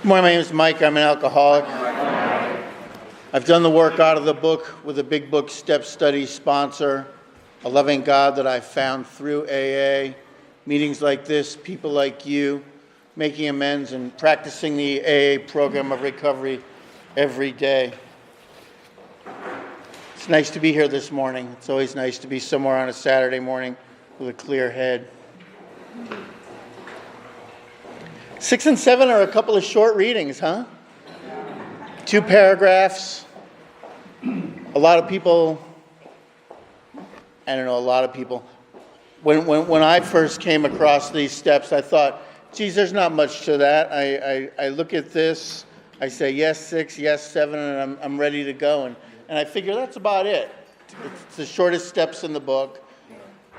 Good morning, my name is Mike. I'm an alcoholic. I've done the work out of the book with a Big Book Step Study sponsor, a loving God that I found through AA, meetings like this, people like you, making amends and practicing the AA program of recovery every day. It's nice to be here this morning. It's always nice to be somewhere on a Saturday morning with a clear head. 6 and 7 are a couple of short readings, huh? 2 paragraphs. A lot of people, when I first came across these steps, I thought, geez, there's not much to that. I look at this, I say yes 6, yes 7, and I'm ready to go. And I figure that's about it. It's the shortest steps in the book.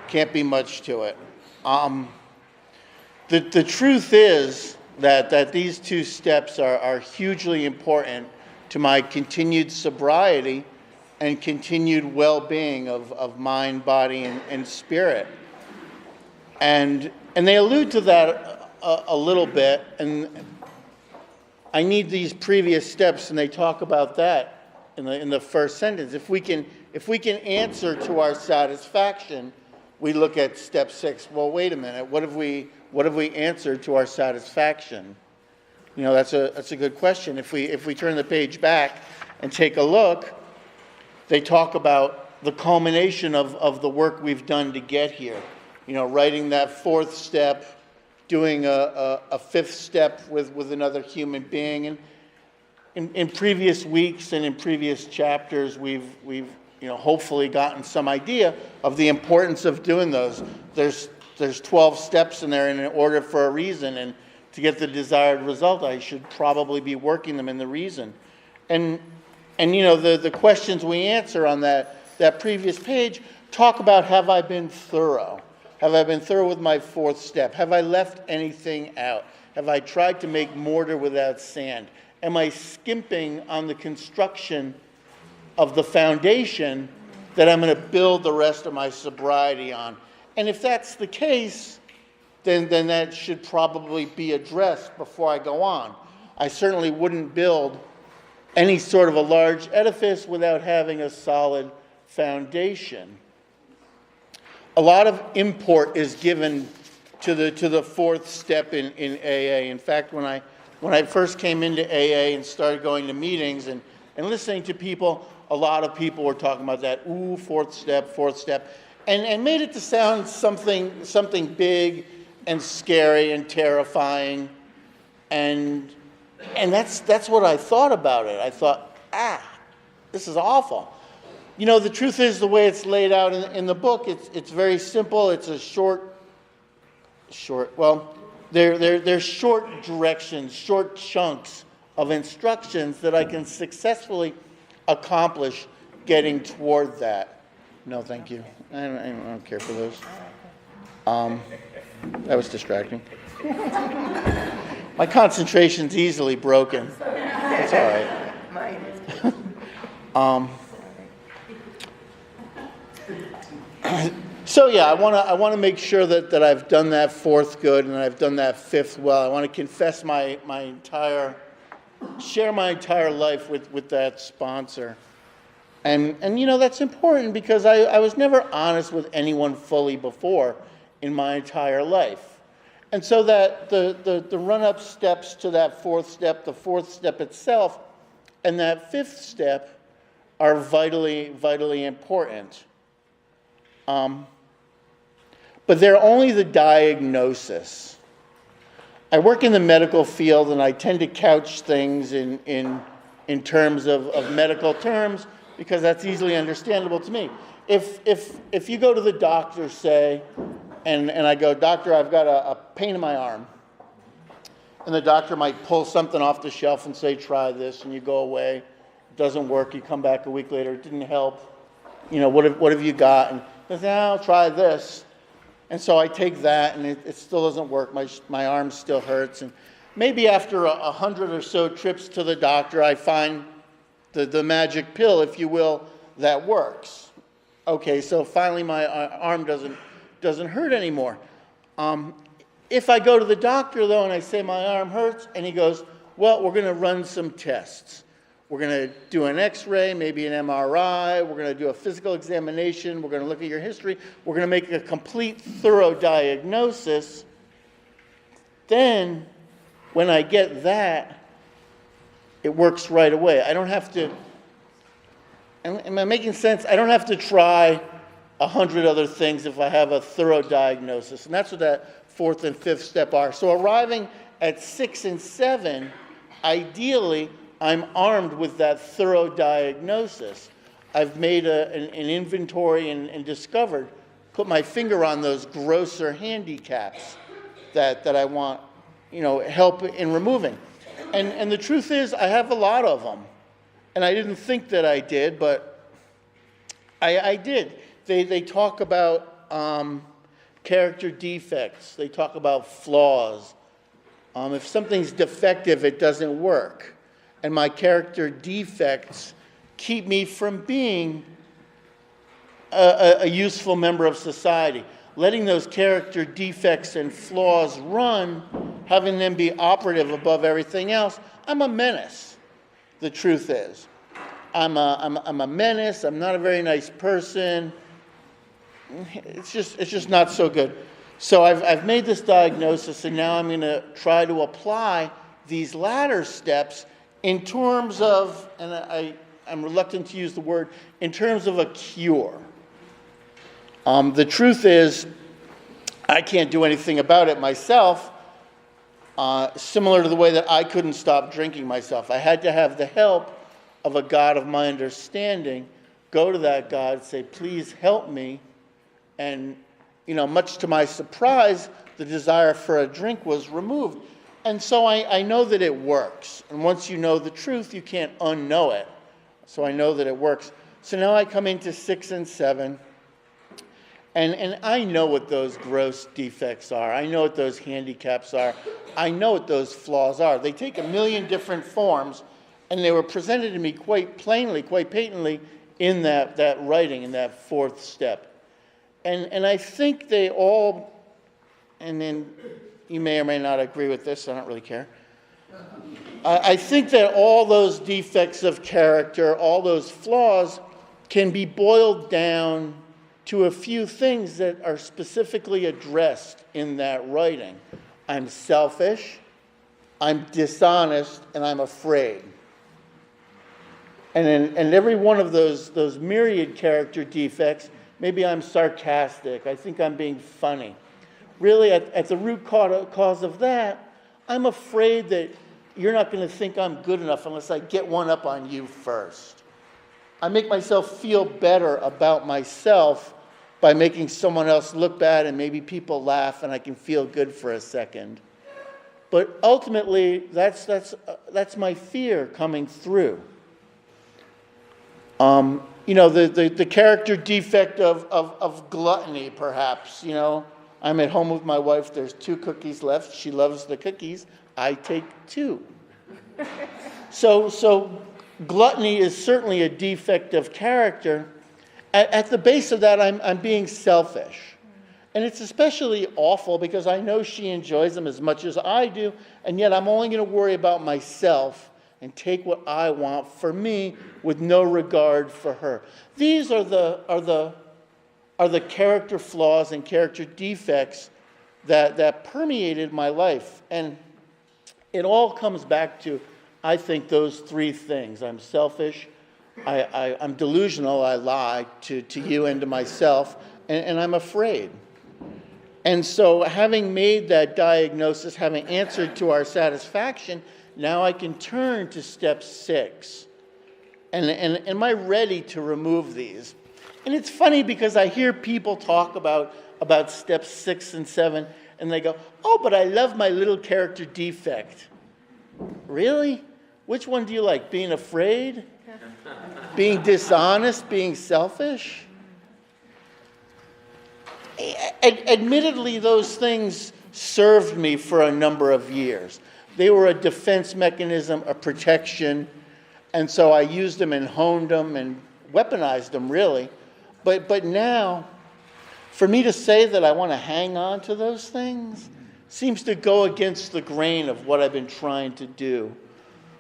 Can't be much to it. The truth is that these 2 steps are hugely important to my continued sobriety and continued well-being of mind, body, and spirit. And they allude to that a little bit, and I need these previous steps, and they talk about that in the first sentence. If we can answer to our satisfaction, we look at step 6. Well, wait a minute. What have we answered to our satisfaction? You know, that's a good question. If we turn the page back and take a look, they talk about the culmination of the work we've done to get here. You know, writing that 4th step, doing a 5th step with another human being, and in previous weeks and in previous chapters, we've hopefully gotten some idea of the importance of doing those. There's 12 steps in there in order for a reason, and to get the desired result, I should probably be working them in the reason. And the questions we answer on that previous page talk about, have I been thorough? Have I been thorough with my 4th step? Have I left anything out? Have I tried to make mortar without sand? Am I skimping on the construction of the foundation that I'm going to build the rest of my sobriety on? And if that's the case, then that should probably be addressed before I go on. I certainly wouldn't build any sort of a large edifice without having a solid foundation. A lot of import is given to the 4th step in AA. In fact, when I first came into AA and started going to meetings and listening to people, a lot of people were talking about that, 4th step, and made it to sound something big and scary and terrifying, and that's what I thought about it. I thought, this is awful. You know, the truth is, the way it's laid out in the book, it's very simple. It's a they're short directions, short chunks of instructions that I can successfully accomplish getting toward that. No, thank you. I don't care for those. That was distracting. My concentration's easily broken. That's all right. So yeah, I want to make sure that I've done that 4th good and I've done that 5th well. I want to confess share my entire life with that sponsor. And that's important because I was never honest with anyone fully before in my entire life. And so that the run-up steps to that 4th step, the 4th step itself, and that 5th step are vitally, vitally important. But they're only the diagnosis. I work in the medical field, and I tend to couch things in terms of medical terms because that's easily understandable to me. If you go to the doctor, say, and I go, doctor, I've got a pain in my arm, and the doctor might pull something off the shelf and say, try this, and you go away. It doesn't work. You come back a week later. It didn't help. What have you got? And I say, I'll try this. And so I take that, and it still doesn't work. My arm still hurts. And maybe after 100 or so trips to the doctor, I find the magic pill, if you will, that works. Okay, so finally my arm doesn't hurt anymore. If I go to the doctor, though, and I say my arm hurts, and he goes, Well, we're going to run some tests. We're going to do an X-ray, maybe an MRI. We're going to do a physical examination. We're going to look at your history. We're going to make a complete, thorough diagnosis. Then, when I get that, it works right away. I don't have to, am I making sense? I don't have to try 100 other things if I have a thorough diagnosis. And that's what that fourth and fifth step are. So arriving at 6 and 7, ideally, I'm armed with that thorough diagnosis. I've made an inventory and discovered, put my finger on those grosser handicaps that I want, help in removing. And the truth is, I have a lot of them. And I didn't think that I did, but I did. They talk about character defects. They talk about flaws. If something's defective, it doesn't work. And my character defects keep me from being a useful member of society. Letting those character defects and flaws run, having them be operative above everything else, I'm a menace. The truth is. I'm a menace. I'm not a very nice person. It's just not so good. So I've made this diagnosis, and now I'm going to try to apply these latter steps in terms of, and I'm reluctant to use the word, in terms of a cure. The truth is, I can't do anything about it myself, similar to the way that I couldn't stop drinking myself. I had to have the help of a God of my understanding, go to that God and say, please help me. And, much to my surprise, the desire for a drink was removed. And so I know that it works. And once you know the truth, you can't unknow it. So I know that it works. So now I come into 6 and 7, and I know what those gross defects are. I know what those handicaps are. I know what those flaws are. They take a million different forms, and they were presented to me quite plainly, quite patently, in that writing, in that fourth step. And I think they all, and then you may or may not agree with this, I don't really care. I think that all those defects of character, all those flaws, can be boiled down to a few things that are specifically addressed in that writing. I'm selfish, I'm dishonest, and I'm afraid. And every one of those myriad character defects, maybe I'm sarcastic, I think I'm being funny. Really, at the root cause of that, I'm afraid that you're not going to think I'm good enough unless I get one up on you first. I make myself feel better about myself by making someone else look bad, and maybe people laugh and I can feel good for a second. But ultimately, that's my fear coming through. The character defect of gluttony, perhaps. I'm at home with my wife. There's 2 cookies left. She loves the cookies. I take 2. So gluttony is certainly a defect of character. At the base of that, I'm being selfish. And it's especially awful because I know she enjoys them as much as I do, and yet I'm only going to worry about myself and take what I want for me with no regard for her. These are the character flaws and character defects that permeated my life. And it all comes back to, I think, those 3 things. I'm selfish, I'm delusional, I lie to you and to myself, and I'm afraid. And so having made that diagnosis, having answered to our satisfaction, now I can turn to step 6. And am I ready to remove these? And it's funny because I hear people talk about steps 6 and 7, and they go, oh, but I love my little character defect. Really? Which one do you like? Being afraid? Being dishonest? Being selfish? Admittedly, those things served me for a number of years. They were a defense mechanism, a protection, and so I used them and honed them and weaponized them, really. But now, for me to say that I want to hang on to those things seems to go against the grain of what I've been trying to do.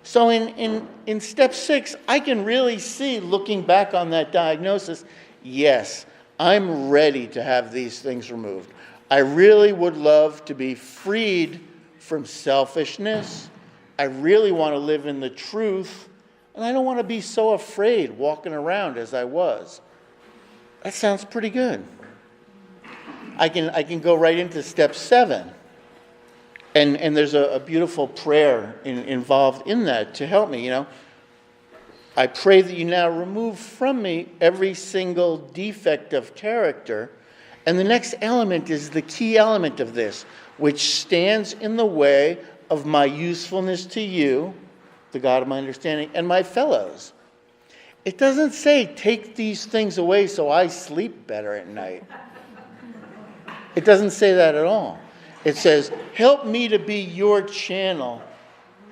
So in step 6, I can really see, looking back on that diagnosis, yes, I'm ready to have these things removed. I really would love to be freed from selfishness. I really want to live in the truth, and I don't want to be so afraid walking around as I was. That sounds pretty good. I can go right into step 7. And there's a beautiful prayer involved in that to help me, I pray that you now remove from me every single defect of character. And the next element is the key element of this, which stands in the way of my usefulness to you, the God of my understanding, and my fellows. It doesn't say, take these things away so I sleep better at night. It doesn't say that at all. It says, help me to be your channel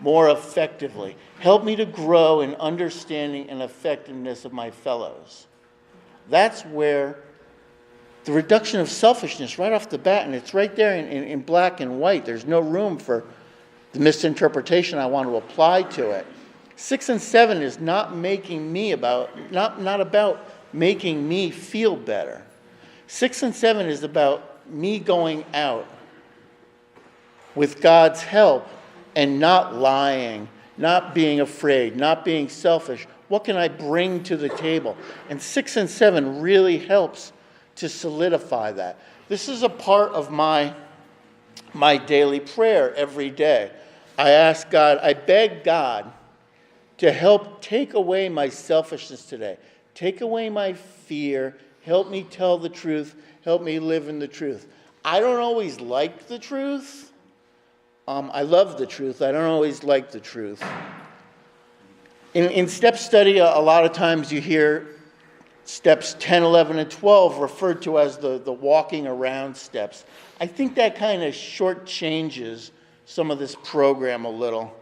more effectively. Help me to grow in understanding and effectiveness of my fellows. That's where the reduction of selfishness right off the bat, and it's right there in black and white. There's no room for the misinterpretation I want to apply to it. 6 and 7 is not making me not about making me feel better. 6 and 7 is about me going out with God's help and not lying, not being afraid, not being selfish. What can I bring to the table? And 6 and 7 really helps to solidify that. This is a part of my daily prayer every day. I ask God, I beg God to help take away my selfishness today. Take away my fear. Help me tell the truth. Help me live in the truth. I don't always like the truth. I love the truth. I don't always like the truth. In step study, a lot of times you hear steps 10, 11, and 12 referred to as the walking around steps. I think that kind of shortchanges some of this program a little.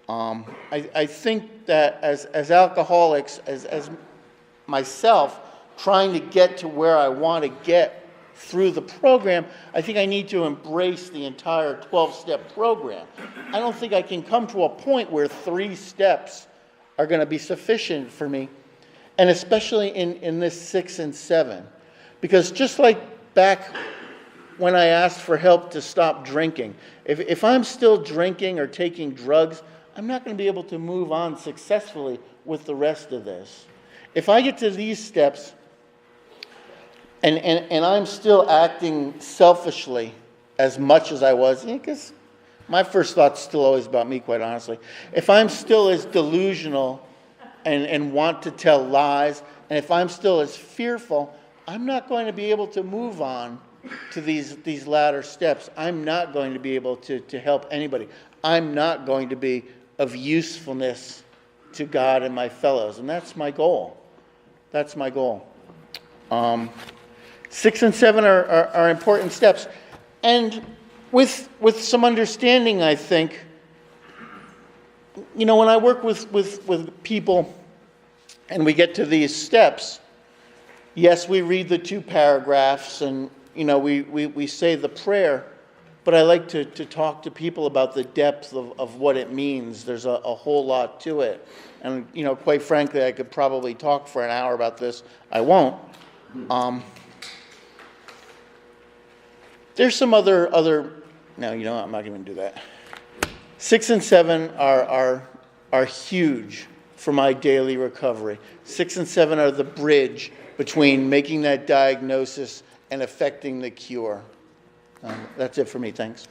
I think that as alcoholics, as myself, trying to get to where I want to get through the program, I think I need to embrace the entire 12-step program. I don't think I can come to a point where 3 steps are going to be sufficient for me, and especially in this 6 and 7. Because just like back when I asked for help to stop drinking, if I'm still drinking or taking drugs, I'm not going to be able to move on successfully with the rest of this. If I get to these steps, and I'm still acting selfishly as much as I was, because my first thought's still always about me, quite honestly. If I'm still as delusional and want to tell lies, and if I'm still as fearful, I'm not going to be able to move on to these latter steps. I'm not going to be able to help anybody. I'm not going to be of usefulness to God and my fellows, and that's my goal. That's my goal. 6 and 7 are important steps. And with some understanding, I think, when I work with people and we get to these steps, yes, we read the 2 paragraphs and, we say the prayer, but I like to talk to people about the depth of what it means. There's a whole lot to it. And, quite frankly, I could probably talk for an hour about this. I won't. There's some other. No, I'm not going to do that. 6 and 7 are huge for my daily recovery. 6 and 7 are the bridge between making that diagnosis and effecting the cure. That's it for me. Thanks.